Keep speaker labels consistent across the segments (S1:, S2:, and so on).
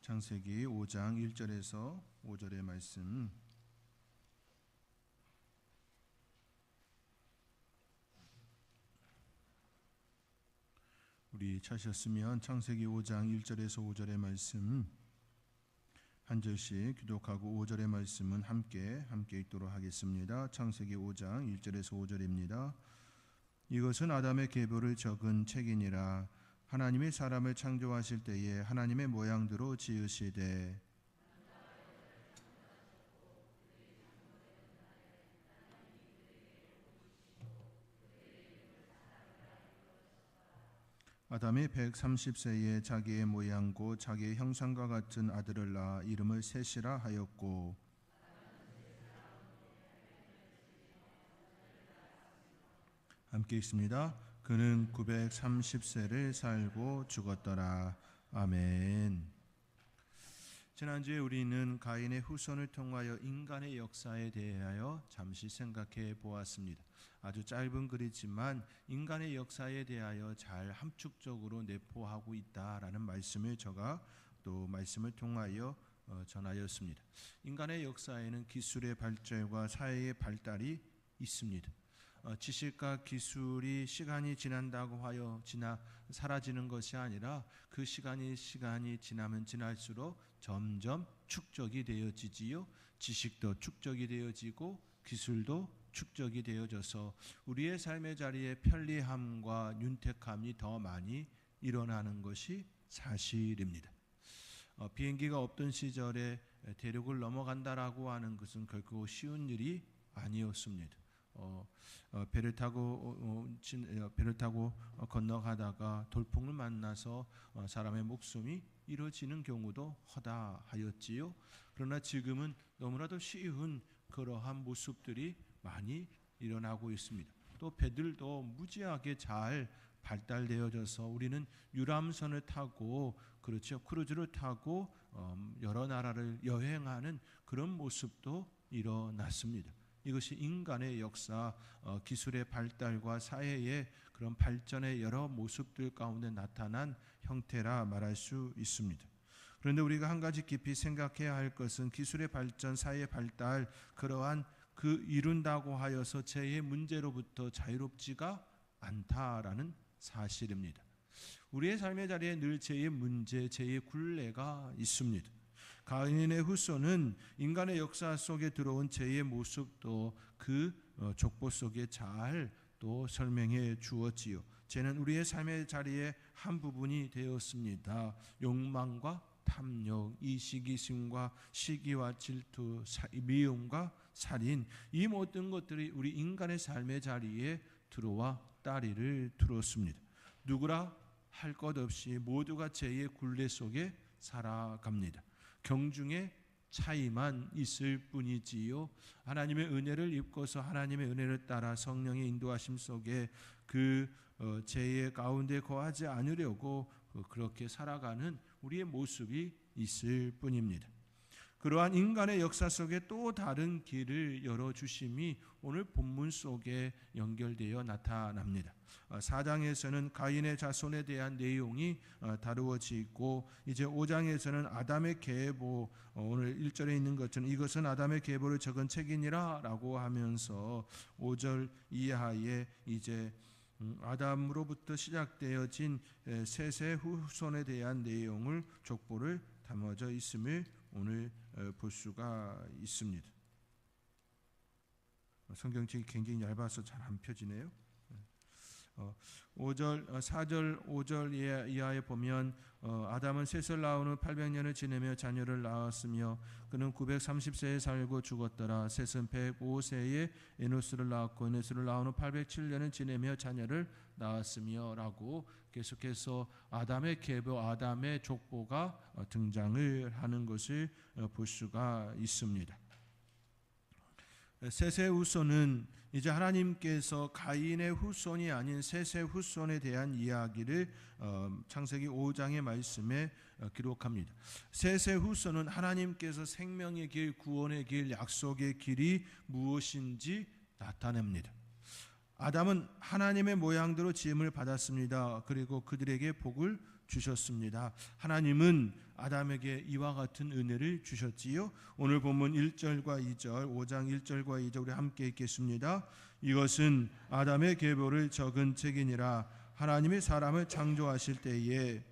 S1: 창세기 5장 1절에서 5절의 말씀, 우리 찾으셨으면 창세기 5장 1절에서 5절의 말씀 한 절씩 교독하고 5절의 말씀은 함께 읽도록 하겠습니다. 창세기 5장 1절에서 5절입니다. 이것은 아담의 계보를 적은 책이니라. 하나님이 사람을 창조하실 때에 하나님의 모양대로 지으시되 아담이 130세에 자기의 모양고 자기의 형상과 같은 아들을 낳아 이름을 셋이라 하였고, 함께 읽습니다. 그는 930세를 살고 죽었더라. 아멘. 지난주에 우리는 가인의 후손을 통하여 인간의 역사에 대하여 잠시 생각해 보았습니다. 아주 짧은 글이지만 인간의 역사에 대하여 잘 함축적으로 내포하고 있다라는 말씀을 제가 또 말씀을 통하여 전하였습니다. 인간의 역사에는 기술의 발전과 사회의 발달이 있습니다. 지식과 기술이 시간이 지난다고 하여 사라지는 것이 아니라 그 시간이 지나면 지날수록 점점 축적이 되어지지요. 지식도 축적이 되어지고 기술도 축적이 되어져서 우리의 삶의 자리에 편리함과 윤택함이 더 많이 일어나는 것이 사실입니다. 비행기가 없던 시절에 대륙을 넘어간다라고 하는 것은 결코 쉬운 일이 아니었습니다. 배를 타고 건너가다가 돌풍을 만나서 사람의 목숨이 잃어지는 경우도 허다하였지요. 그러나 지금은 너무나도 쉬운 그러한 모습들이 많이 일어나고 있습니다. 또 배들도 무지하게 잘 발달되어져서 우리는 유람선을 타고 크루즈를 타고 여러 나라를 여행하는 그런 모습도 일어났습니다. 이것이 인간의 역사, 기술의 발달과 사회의 그런 발전의 여러 모습들 가운데 나타난 형태라 말할 수 있습니다. 그런데 우리가 한 가지 깊이 생각해야 할 것은 기술의 발전, 사회의 발달, 그러한 이룬다고 하여서 죄의 문제로부터 자유롭지가 않다라는 사실입니다. 우리의 삶의 자리에 늘 죄의 문제, 죄의 굴레가 있습니다. 가인의 후손은 인간의 역사 속에 들어온 죄의 모습도 그 족보 속에 잘 또 설명해 주었지요. 죄는 우리의 삶의 자리에 한 부분이 되었습니다. 욕망과 탐욕, 이시기심과 시기와 질투, 미움과 살인, 이 모든 것들이 우리 인간의 삶의 자리에 들어와 따리를 들었습니다. 누구라 할 것 없이 모두가 죄의 굴레 속에 살아갑니다. 경중의 차이만 있을 뿐이지요. 하나님의 은혜를 입고서 하나님의 은혜를 따라 성령의 인도하심 속에 그 죄의 가운데 거하지 않으려고 그렇게 살아가는 우리의 모습이 있을 뿐입니다. 그러한 인간의 역사 속에 또 다른 길을 열어주심이 오늘 본문 속에 연결되어 나타납니다. 4장에서는 가인의 자손에 대한 내용이 다루어지고, 이제 5장에서는 아담의 계보, 오늘 1절에 있는 것처럼 이것은 아담의 계보를 적은 책이니라 라고 하면서 5절 이하에 이제 아담으로부터 시작되어진 셋의 후손에 대한 내용을 족보를 담아져 있음을 오늘 볼 수가 있습니다. 성경책이 굉장히 얇아서 잘 안 펴지네요. 4절 5절 이하에 보면 아담은 셋을 낳은 후 800년을 지내며 자녀를 낳았으며 그는 930세에 살고 죽었더라. 셋은 105세에 에노스를 낳았고 에노스를 낳은 후 807년을 지내며 자녀를 낳았으며 라고 계속해서 아담의 계보, 아담의 족보가 등장을 하는 것을 볼 수가 있습니다. 셋의 후손은 이제 하나님께서 가인의 후손이 아닌 셋의 후손에 대한 이야기를 창세기 5장의 말씀에 기록합니다. 셋의 후손은 하나님께서 생명의 길, 구원의 길, 약속의 길이 무엇인지 나타냅니다. 아담은 하나님의 모양대로 지음을 받았습니다. 그리고 그들에게 복을 주셨습니다. 하나님은 아담에게 이와 같은 은혜를 주셨지요. 오늘 본문 1절과 2절, 5장 1절과 2절 우리 함께 읽겠습니다. 이것은 아담의 계보를 적은 책이니라. 하나님이 사람을 창조하실 때에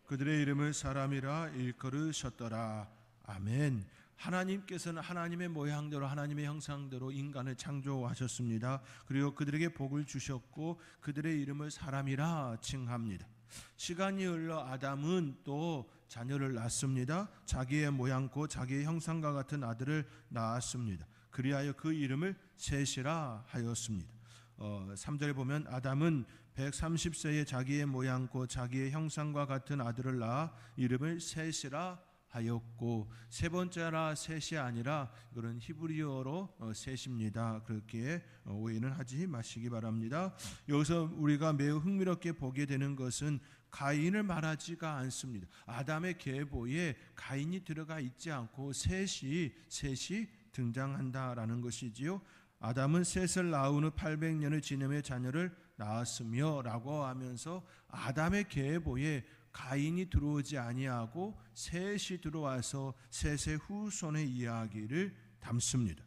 S1: 그들의 이름을 사람이라 일컬으셨더라. 아멘. 하나님께서는 하나님의 모양대로 하나님의 형상대로 인간을 창조하셨습니다. 그리고 그들에게 복을 주셨고 그들의 이름을 사람이라 칭합니다. 시간이 흘러 아담은 또 자녀를 낳습니다. 자기의 모양고 자기의 형상과 같은 아들을 낳았습니다. 그리하여 그 이름을 셋이라 하였습니다. 3절에 보면 아담은 130세에 자기의 모양고 자기의 형상과 같은 아들을 낳아 이름을 셋이라 하였고, 세 번째라 셋이 아니라 이거는 히브리어로 셋입니다. 그렇게 오해는 하지 마시기 바랍니다. 여기서 우리가 매우 흥미롭게 보게 되는 것은 가인을 말하지가 않습니다. 아담의 계보에 가인이 들어가 있지 않고 셋이 등장한다라는 것이지요. 아담은 셋을 낳은 후 800년을 지내며 자녀를 낳았으며 라고 하면서 아담의 계보에 가인이 들어오지 아니하고 셋이 들어와서 셋의 후손의 이야기를 담습니다.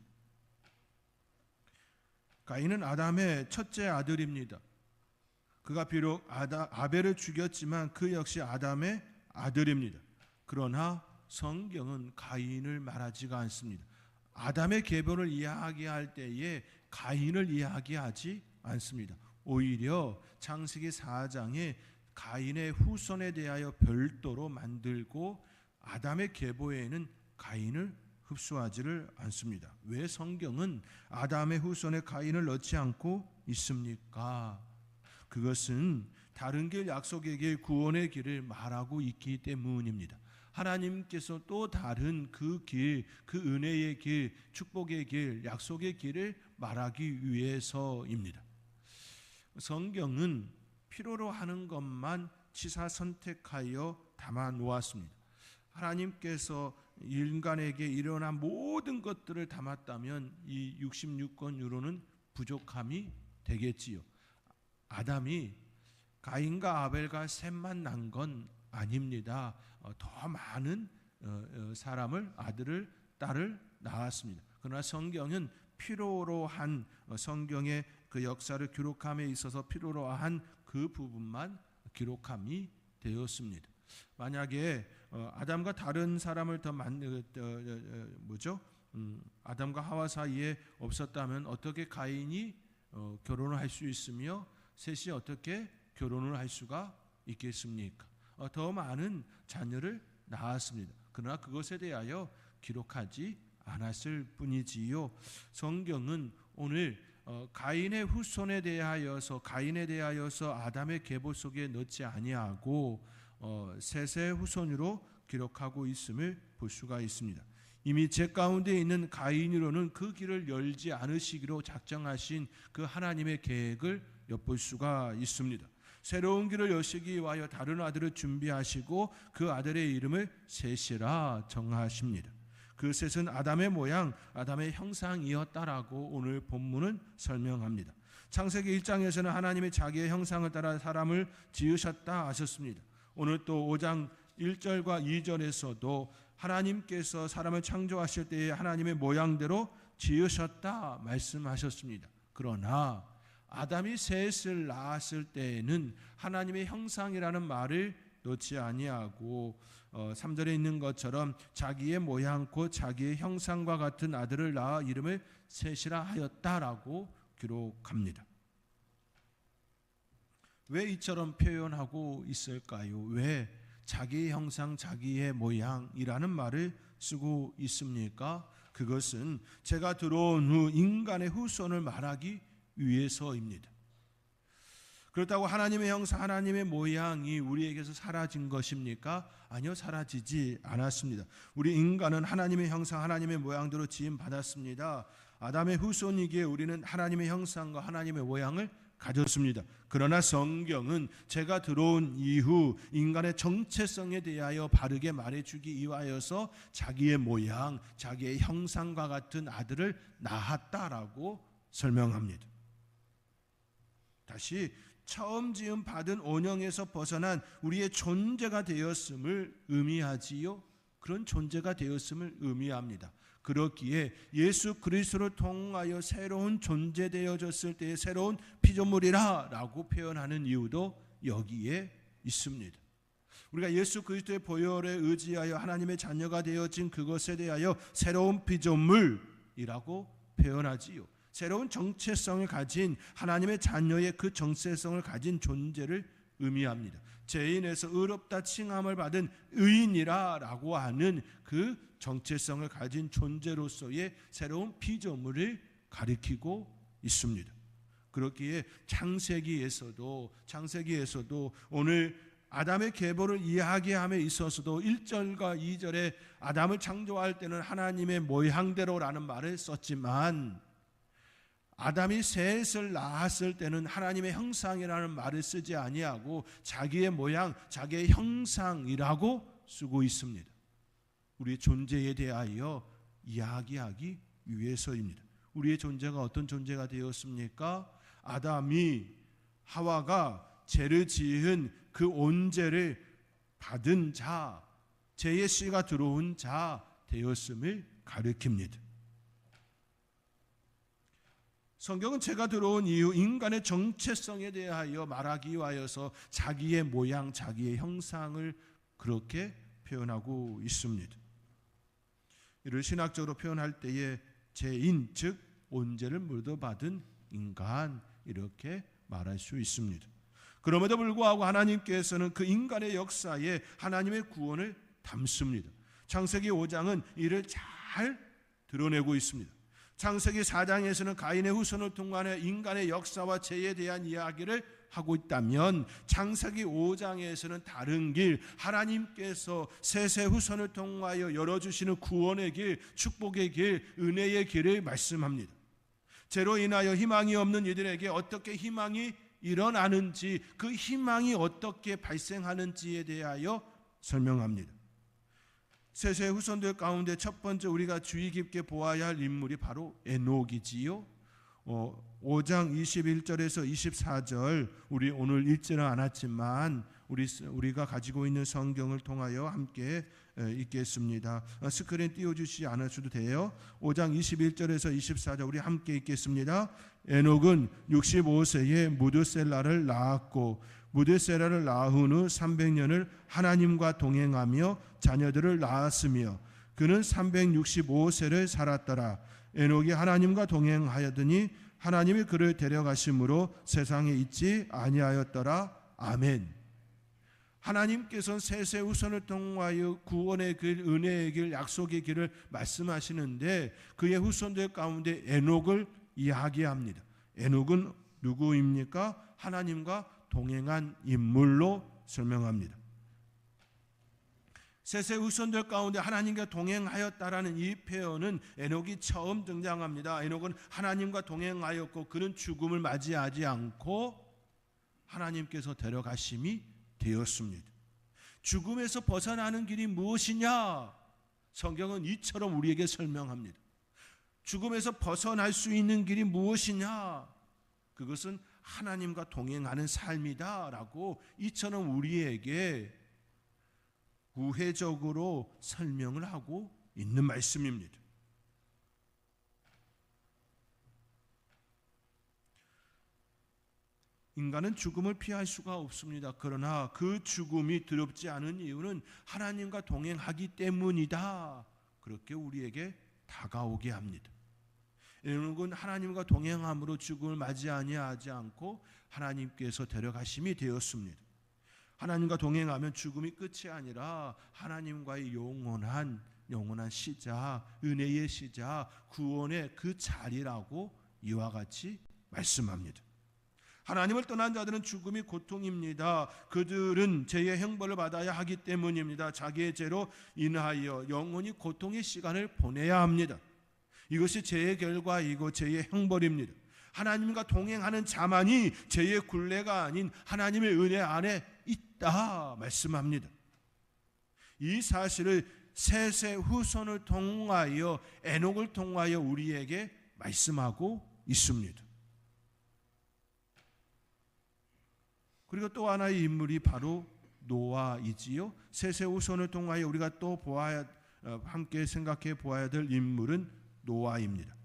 S1: 가인은 아담의 첫째 아들입니다. 그가 비록 아벨을 죽였지만 그 역시 아담의 아들입니다. 그러나 성경은 가인을 말하지가 않습니다. 아담의 계보를 이야기할 때에 가인을 이야기하지 않습니다. 오히려 창세기 4장에 가인의 후손에 대하여 별도로 만들고 아담의 계보에는 가인을 흡수하지를 않습니다. 왜 성경은 아담의 후손에 가인을 넣지 않고 있습니까? 그것은 다른 길, 약속의 길, 구원의 길을 말하고 있기 때문입니다. 하나님께서 또 다른 그 길, 그 은혜의 길, 축복의 길, 약속의 길을 말하기 위해서입니다. 성경은 필요로 하는 것만 치사 선택하여 담아 놓았습니다. 하나님께서 인간에게 일어난 모든 것들을 담았다면 이 66권으로는 부족함이 되겠지요. 아담이 가인과 아벨과 셋만 난 건 아닙니다. 더 많은 사람을, 아들을, 딸을 낳았습니다. 그러나 성경은 필요로 한 성경의 그 역사를 기록함에 있어서 필요로 한 그 부분만 기록함이 되었습니다. 만약에 아담과 다른 사람을 더 아담과 하와 사이에 없었다면 어떻게 가인이 결혼을 할 수 있으며 셋이 어떻게 결혼을 할 수가 있겠습니까? 더 많은 자녀를 낳았습니다. 그러나 그것에 대하여 기록하지 않았을 뿐이지요. 성경은 오늘 가인의 후손에 대하여서 아담의 계보 속에 넣지 아니하고 셋의 후손으로 기록하고 있음을 볼 수가 있습니다. 이미 제 가운데 있는 가인으로는 그 길을 열지 않으시기로 작정하신 그 하나님의 계획을 엿볼 수가 있습니다. 새로운 길을 여시기 위하여 다른 아들을 준비하시고 그 아들의 이름을 셋이라 정하십니다. 그 셋은 아담의 모양, 아담의 형상이었다라고 오늘 본문은 설명합니다. 창세기 1장에서는 하나님이 자기의 형상을 따라 사람을 지으셨다 하셨습니다. 오늘 또 5장 1절과 2절에서도 하나님께서 사람을 창조하실 때에 하나님의 모양대로 지으셨다 말씀하셨습니다. 그러나 아담이 셋을 낳았을 때에는 하나님의 형상이라는 말을 놓지 아니하고 3절에 있는 것처럼 자기의 모양 곧 자기의 형상과 같은 아들을 낳아 이름을 셋이라 하였다라고 기록합니다. 왜 이처럼 표현하고 있을까요? 왜 자기의 형상, 자기의 모양이라는 말을 쓰고 있습니까? 그것은 제가 들어온 후 인간의 후손을 말하기 위해서입니다. 그렇다고 하나님의 형상, 하나님의 모양이 우리에게서 사라진 것입니까? 아니요, 사라지지 않았습니다. 우리 인간은 하나님의 형상, 하나님의 모양대로 지음 받았습니다. 아담의 후손이기에 우리는 하나님의 형상과 하나님의 모양을 가졌습니다. 그러나 성경은 제가 들어온 이후 인간의 정체성에 대하여 바르게 말해주기 위하여서 자기의 모양, 자기의 형상과 같은 아들을 낳았다라고 설명합니다. 다시 처음 지음 받은 온영에서 벗어난 우리의 존재가 되었음을 의미하지요. 그런 존재가 되었음을 의미합니다. 그렇기에 예수 그리스도를 통하여 새로운 존재 되어졌을 때의 새로운 피조물이라 라고 표현하는 이유도 여기에 있습니다. 우리가 예수 그리스도의 보혈에 의지하여 하나님의 자녀가 되어진 그것에 대하여 새로운 피조물이라고 표현하지요. 새로운 정체성을 가진 하나님의 자녀의 그 정체성을 가진 존재를 의미합니다. 죄인에서 의롭다 칭함을 받은 의인이라고 하는 그 정체성을 가진 존재로서의 새로운 피조물을 가리키고 있습니다. 그렇기에 창세기에서도 오늘 아담의 계보를 이야기함에 있어서도 1절과 2절에 아담을 창조할 때는 하나님의 모양대로라는 말을 썼지만 아담이 셋을 낳았을 때는 하나님의 형상이라는 말을 쓰지 아니하고 자기의 모양, 자기의 형상이라고 쓰고 있습니다. 우리의 존재에 대하여 이야기하기 위해서입니다. 우리의 존재가 어떤 존재가 되었습니까? 아담이 하와가 죄를 지은 그 온죄를 받은 자, 죄의 씨가 들어온 자 되었음을 가리킵니다. 성경은 죄가 들어온 이후 인간의 정체성에 대하여 말하기 위하여서 자기의 모양, 자기의 형상을 그렇게 표현하고 있습니다. 이를 신학적으로 표현할 때에 죄인, 즉 온죄를 물어받은 인간 이렇게 말할 수 있습니다. 그럼에도 불구하고 하나님께서는 그 인간의 역사에 하나님의 구원을 담습니다. 창세기 5장은 이를 잘 드러내고 있습니다. 창세기 4장에서는 가인의 후손을 통하여 인간의 역사와 죄에 대한 이야기를 하고 있다면 창세기 5장에서는 다른 길, 하나님께서 셋의 후손을 통하여 열어주시는 구원의 길, 축복의 길, 은혜의 길을 말씀합니다. 죄로 인하여 희망이 없는 이들에게 어떻게 희망이 일어나는지, 그 희망이 어떻게 발생하는지에 대하여 설명합니다. 셋의 후손들 가운데 첫 번째 우리가 주의 깊게 보아야 할 인물이 바로 에녹이지요. 5장 21절에서 24절 우리 오늘 읽지는 않았지만 우리가 가지고 있는 성경을 통하여 함께 읽겠습니다. 스크린 띄워주시지 않으셔도 돼요. 5장 21절에서 24절 우리 함께 읽겠습니다. 에녹은 65세에 무드셀라를 낳았고 무드셀라를 낳은 후 300년을 하나님과 동행하며 자녀들을 낳았으며 그는 365세를 살았더라. 에녹이 하나님과 동행하였더니 하나님이 그를 데려가심으로 세상에 있지 아니하였더라. 아멘. 하나님께서는 셋의 후손을 통하여 구원의 길, 은혜의 길, 약속의 길을 말씀하시는데 그의 후손들 가운데 에녹을 이야기합니다. 에녹은 누구입니까? 하나님과 동행한 인물로 설명합니다. 셋의 후손들 가운데 하나님과 동행하였다라는 이 표현은 에녹이 처음 등장합니다. 에녹은 하나님과 동행하였고 그는 죽음을 맞이하지 않고 하나님께서 데려가심이 되었습니다. 죽음에서 벗어나는 길이 무엇이냐? 성경은 이처럼 우리에게 설명합니다. 죽음에서 벗어날 수 있는 길이 무엇이냐? 그것은 하나님과 동행하는 삶이다라고 이처럼 우리에게 우회적으로 설명을 하고 있는 말씀입니다. 인간은 죽음을 피할 수가 없습니다. 그러나 그 죽음이 두렵지 않은 이유는 하나님과 동행하기 때문이다. 그렇게 우리에게 다가오게 합니다. 에녹은 하나님과 동행함으로 죽음을 맞이하지 않고 하나님께서 데려가심이 되었습니다. 하나님과 동행하면 죽음이 끝이 아니라 하나님과의 영원한 시작, 은혜의 시작, 구원의 그 자리라고 이와 같이 말씀합니다. 하나님을 떠난 자들은 죽음이 고통입니다. 그들은 죄의 형벌을 받아야 하기 때문입니다. 자기의 죄로 인하여 영원히 고통의 시간을 보내야 합니다. 이것이 죄의 결과이고 죄의 형벌입니다. 하나님과 동행하는 자만이 죄의 굴레가 아닌 하나님의 은혜 안에 있다 말씀합니다. 이 사실을 셋의 후손을 통하여 에녹을 통하여 우리에게 말씀하고 있습니다. 그리고 또 하나의 인물이 바로 노아이지요. 셋의 후손을 통하여 우리가 또 함께 생각해 보아야 될 인물은 노아입니다.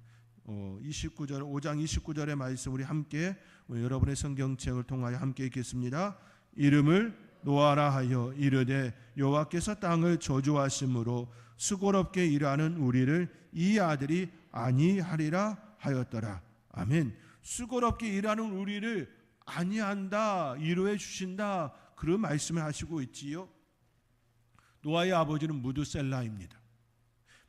S1: 29절 5장 29절의 말씀 우리 함께 여러분의 성경책을 통하여 함께 읽겠습니다. 이름을 노아라 하여 이르되 여호와께서 땅을 저주하심으로 수고롭게 일하는 우리를 이 아들이 아니하리라 하였더라. 아멘. 수고롭게 일하는 우리를 아니한다, 위로해 주신다, 그런 말씀을 하시고 있지요. 노아의 아버지는 무드셀라입니다.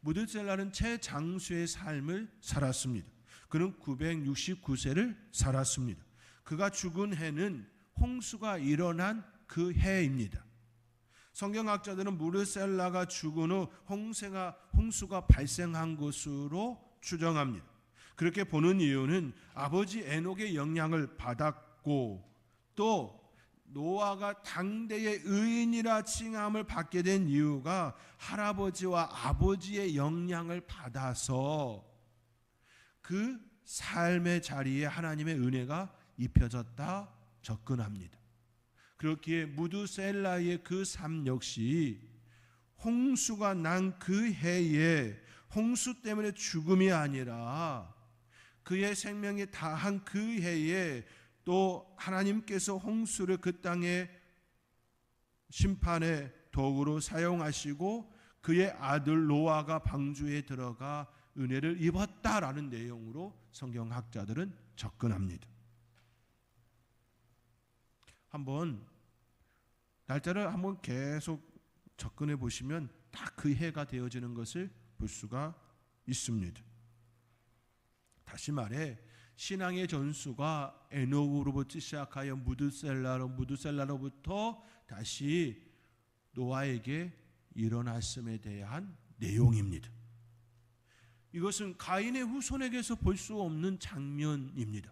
S1: 무드셀라는 최장수의 삶을 살았습니다. 그는 969세를 살았습니다. 그가 죽은 해는 홍수가 일어난 그 해입니다. 성경학자들은 무드셀라가 죽은 후 홍수가 발생한 것으로 추정합니다. 그렇게 보는 이유는 아버지 에녹의 영향을 받았고 또 노아가 당대의 의인이라 칭함을 받게 된 이유가 할아버지와 아버지의 영향을 받아서 그 삶의 자리에 하나님의 은혜가 입혀졌다 접근합니다. 그렇기에 무드셀라의 그 삶 역시 홍수가 난 그 해에 홍수 때문에 죽음이 아니라 그의 생명이 다한 그 해에 또 하나님께서 홍수를 그 땅의 심판의 도구로 사용하시고 그의 아들 노아가 방주에 들어가 은혜를 입었다라는 내용으로 성경학자들은 접근합니다. 한번 날짜를 한번 계속 접근해 보시면 딱 그 해가 되어지는 것을 볼 수가 있습니다. 다시 말해 신앙의 전수가 에녹으로부터 시작하여 무드셀라로부터 다시 노아에게 일어났음에 대한 내용입니다. 이것은 가인의 후손에게서 볼 수 없는 장면입니다.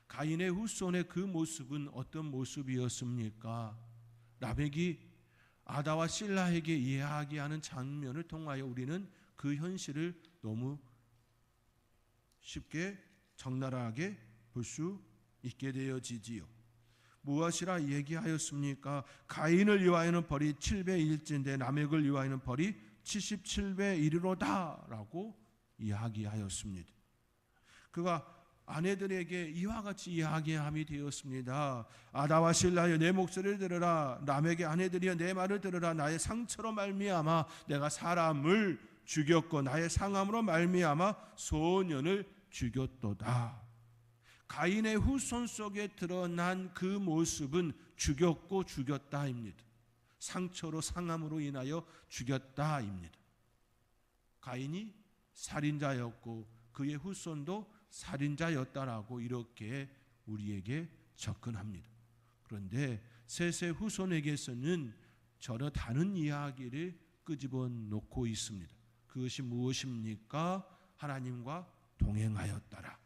S1: 가인의 후손의 그 모습은 어떤 모습이었습니까? 라멕이 아다와 실라에게 이야기하는 장면을 통하여 우리는 그 현실을 너무 쉽게 적나라하게 볼 수 있게 되어지지요. 무엇이라 얘기하였습니까? 가인을 위하여는 벌이 7배 1인데 라멕을 위하여는 벌이 77배 1이로다 라고 이야기하였습니다. 그가 아내들에게 이와 같이 이야기함이 되었습니다. 아다와 실라여 내 목소리를 들으라. 라멕의 아내들이여 내 말을 들으라. 나의 상처로 말미암아 내가 사람을 죽였고 나의 상함으로 말미암아 소년을 죽였도다. 가인의 후손 속에 드러난 그 모습은 죽였고 죽였다입니다. 상처로 상함으로 인하여 죽였다입니다. 가인이 살인자였고 그의 후손도 살인자였다라고 이렇게 우리에게 접근합니다. 그런데 셋의 후손에게서는 전혀 다른 이야기를 끄집어 놓고 있습니다. 그것이 무엇입니까? 하나님과 동행하였더라.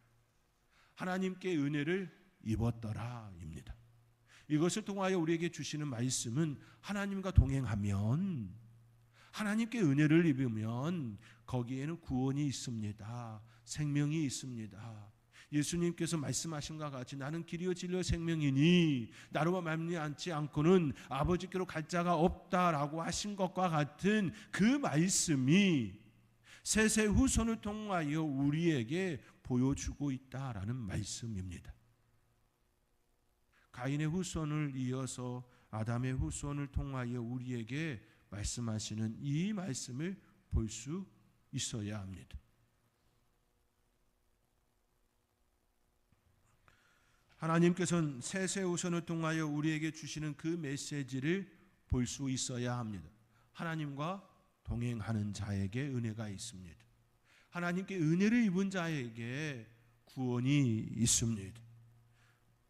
S1: 하나님께 은혜를 입었더라입니다. 이것을 통하여 우리에게 주시는 말씀은 하나님과 동행하면 하나님께 은혜를 입으면 거기에는 구원이 있습니다. 생명이 있습니다. 예수님께서 말씀하신 것과 같이 나는 길이요 진리요 생명이니 나로 말미암지 않고는 아버지께로 갈 자가 없다라고 하신 것과 같은 그 말씀이 셋의 후손을 통하여 우리에게 보여주고 있다라는 말씀입니다. 가인의 후손을 이어서 아담의 후손을 통하여 우리에게 말씀하시는 이 말씀을 볼 수 있어야 합니다. 하나님께서는 셋의 후손을 통하여 우리에게 주시는 그 메시지를 볼 수 있어야 합니다. 하나님과 동행하는 자에게 은혜가 있습니다. 하나님께 은혜를 입은 자에게 구원이 있습니다.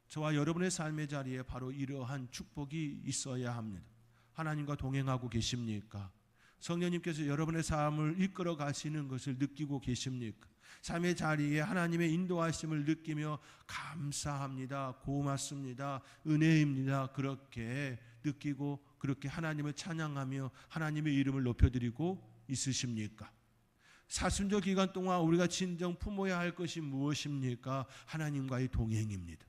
S1: 저와 여러분의 삶의 자리에 바로 이러한 축복이 있어야 합니다. 하나님과 동행하고 계십니까? 성령님께서 여러분의 삶을 이끌어 가시는 것을 느끼고 계십니까? 삶의 자리에 하나님의 인도하심을 느끼며 감사합니다, 고맙습니다, 은혜입니다, 그렇게 느끼고 그렇게 하나님을 찬양하며 하나님의 이름을 높여드리고 있으십니까? 사순절 기간 동안 우리가 진정 품어야 할 것이 무엇입니까? 하나님과의 동행입니다.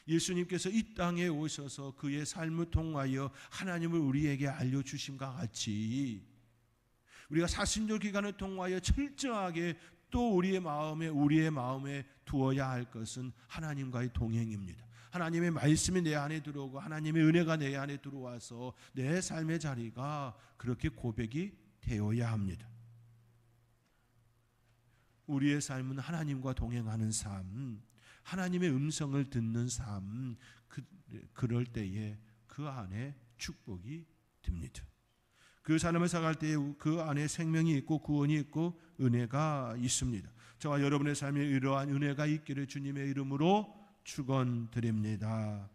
S1: 예수님께서 이 땅에 오셔서 그의 삶을 통하여 하나님을 우리에게 알려주심과 같이 우리가 사순절 기간을 통하여 철저하게 또 우리의 마음에 두어야 할 것은 하나님과의 동행입니다. 하나님의 말씀이 내 안에 들어오고 하나님의 은혜가 내 안에 들어와서 내 삶의 자리가 그렇게 고백이 되어야 합니다. 우리의 삶은 하나님과 동행하는 삶, 하나님의 음성을 듣는 삶, 그럴 때에 그 안에 축복이 듭니다. 그 삶을 살아갈 때에 그 안에 생명이 있고 구원이 있고 은혜가 있습니다. 저와 여러분의 삶에 이러한 은혜가 있기를 주님의 이름으로 축원드립니다.